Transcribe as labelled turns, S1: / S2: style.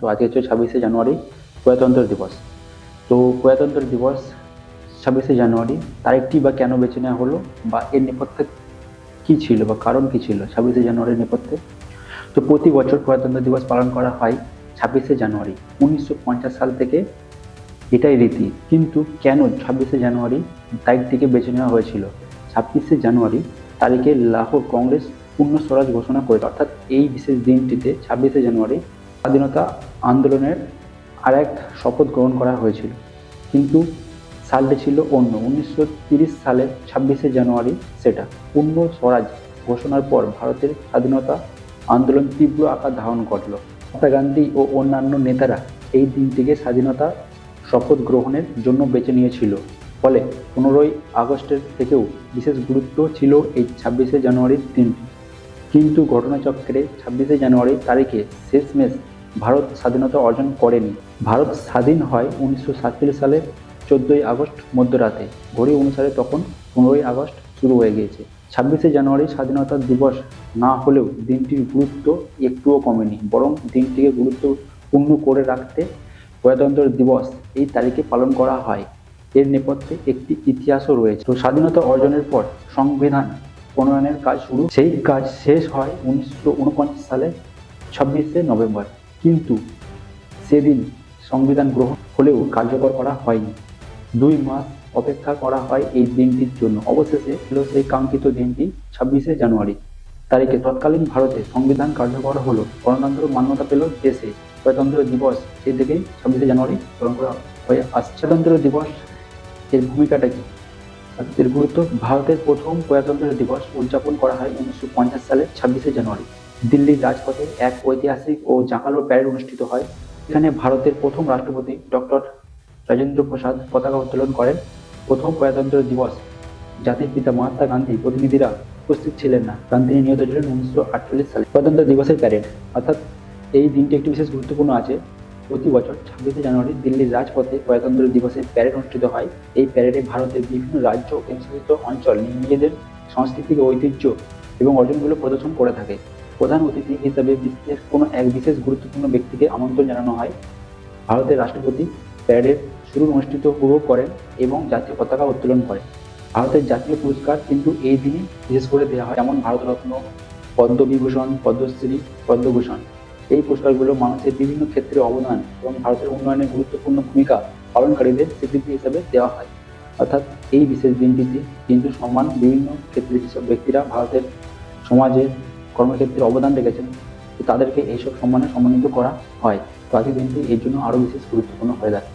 S1: তো আজকে হচ্ছে 26শে জানুয়ারি, প্রজাতন্ত্র দিবস। তো প্রজাতন্ত্র দিবস 26শে জানুয়ারি তারিখটি বা কেন বেছে নেওয়া হলো, বা এর নেপথ্যে কি ছিল বা কারণ কি ছিল 26শে জানুয়ারির নেপথ্যে। তো প্রতি বছর প্রজাতন্ত্র দিবস পালন করা হয় 26শে জানুয়ারি। 1950 সাল থেকে এটাই রীতি। কিন্তু কেন 26শে জানুয়ারি তারিখটিকে বেছে নেওয়া হয়েছিল? 26শে জানুয়ারি তারিখে লাহোর কংগ্রেস পূর্ণ স্বরাজ ঘোষণা করেছে। অর্থাৎ এই বিশেষ দিনটিতে 26শে জানুয়ারি স্বাধীনতা আন্দোলনের আর এক শপথ গ্রহণ করা হয়েছিল। কিন্তু সালটি ছিল অন্য। 1930 সালের 26শে জানুয়ারি সেটা। পূর্ণ স্বরাজ ঘোষণার পর ভারতের স্বাধীনতা আন্দোলন তীব্র আকার ধারণ করল। মহাত্মা গান্ধী ও অন্যান্য নেতারা এই দিনটিকে স্বাধীনতা শপথ গ্রহণের জন্য বেছে নিয়েছিল। ফলে 15ই আগস্টের থেকেও বিশেষ গুরুত্ব ছিল এই 26শে জানুয়ারির দিনটি। কিন্তু ঘটনাচক্রে 26শে জানুয়ারি তারিখে শেষমেশ ভারত স্বাধীনতা অর্জন করেনি। ভারত স্বাধীন হয় 1947 সালের 14ই আগস্ট মধ্যরাতে। ঘড়ি অনুসারে তখন 15ই আগস্ট শুরু হয়ে গিয়েছে। 26শে জানুয়ারি স্বাধীনতা দিবস না হলেও দিনটির গুরুত্ব একটুও কমেনি, বরং দিনটিকে গুরুত্বপূর্ণ করে রাখতে প্রজাতন্ত্র দিবস এই তারিখে পালন করা হয়। এর নেপথ্যে একটি ইতিহাসও রয়েছে। তো স্বাধীনতা অর্জনের পর সংবিধান প্রণয়নের কাজ শুরু। সেই কাজ শেষ হয় 1949 সালে 26শে নভেম্বর। কিন্তু সেদিন সংবিধান গ্রহণ হলেও কার্যকর করা হয়নি। 2 মাস অপেক্ষা করা হয় এই দিনটির জন্য। অবশেষে এলো সেই কাঙ্ক্ষিত দিনটি 26শে জানুয়ারি তারিখে। তৎকালীন ভারতে সংবিধান কার্যকর হলো, গণতন্ত্র মান্যতা পেল দেশে। প্রজাতন্ত্র দিবস সেই থেকেই 26শে জানুয়ারি পালন করা হয়ে আসছে। প্রজাতন্ত্র দিবস এর ভূমিকাটা কি, এর গুরুত্ব। ভারতের প্রথম প্রজাতন্ত্র দিবস উদযাপন করা হয় 1950 সালের 26শে জানুয়ারি। দিল্লির রাজপথে এক ঐতিহাসিক ও জাঁকালো প্যারেড অনুষ্ঠিত হয়। এখানে ভারতের প্রথম রাষ্ট্রপতি ডক্টর রাজেন্দ্র প্রসাদ পতাকা উত্তোলন করেন। প্রথম প্রজাতন্ত্র দিবস জাতির পিতা মহাত্মা গান্ধী প্রতিনিধিরা উপস্থিত ছিলেন না, কারণ তিনি নিহত ছিলেন 1948 সালে। প্রজাতন্ত্র দিবসের প্যারেড, অর্থাৎ এই দিনটি একটি বিশেষ গুরুত্বপূর্ণ আছে। প্রতি বছর 26শে জানুয়ারি দিল্লির রাজপথে প্রজাতন্ত্র দিবসের প্যারেড অনুষ্ঠিত হয়। এই প্যারেডে ভারতের বিভিন্ন রাজ্য ও কেন্দ্রশাসিত অঞ্চল নিজেদের সাংস্কৃতিক ঐতিহ্য এবং অর্জনগুলো প্রদর্শন করে থাকে। প্রধান অতিথি হিসেবে বিশ্বের কোনো এক বিশেষ গুরুত্বপূর্ণ ব্যক্তিকে আমন্ত্রণ জানানো হয়। ভারতের রাষ্ট্রপতি প্যারেডের শুরু অনুষ্ঠিত উপভোগ করেন এবং জাতীয় পতাকা উত্তোলন করেন। ভারতের জাতীয় পুরস্কার কিন্তু এই দিনই বিশেষ করে দেওয়া হয়, যেমন ভারতরত্ন, পদ্মবিভূষণ, পদ্মশ্রী, পদ্মভূষণ। এই পুরস্কারগুলো মানুষের বিভিন্ন ক্ষেত্রে অবদান এবং ভারতের উন্নয়নে গুরুত্বপূর্ণ ভূমিকা পালনকারীদের স্বীকৃতি হিসেবে দেওয়া হয়। অর্থাৎ এই বিশেষ দিনটিতে কিন্তু সম্মান বিভিন্ন ক্ষেত্রে যেসব ব্যক্তিরা ভারতের সমাজে কর্মক্ষেত্রে অবদান রেখেছেন, তো তাদেরকে এইসব সম্মানে সম্মানিত করা হয়। তো আজকের দিনটি এর জন্য আরও বিশেষ গুরুত্বপূর্ণ হয়ে দাঁড়ায়।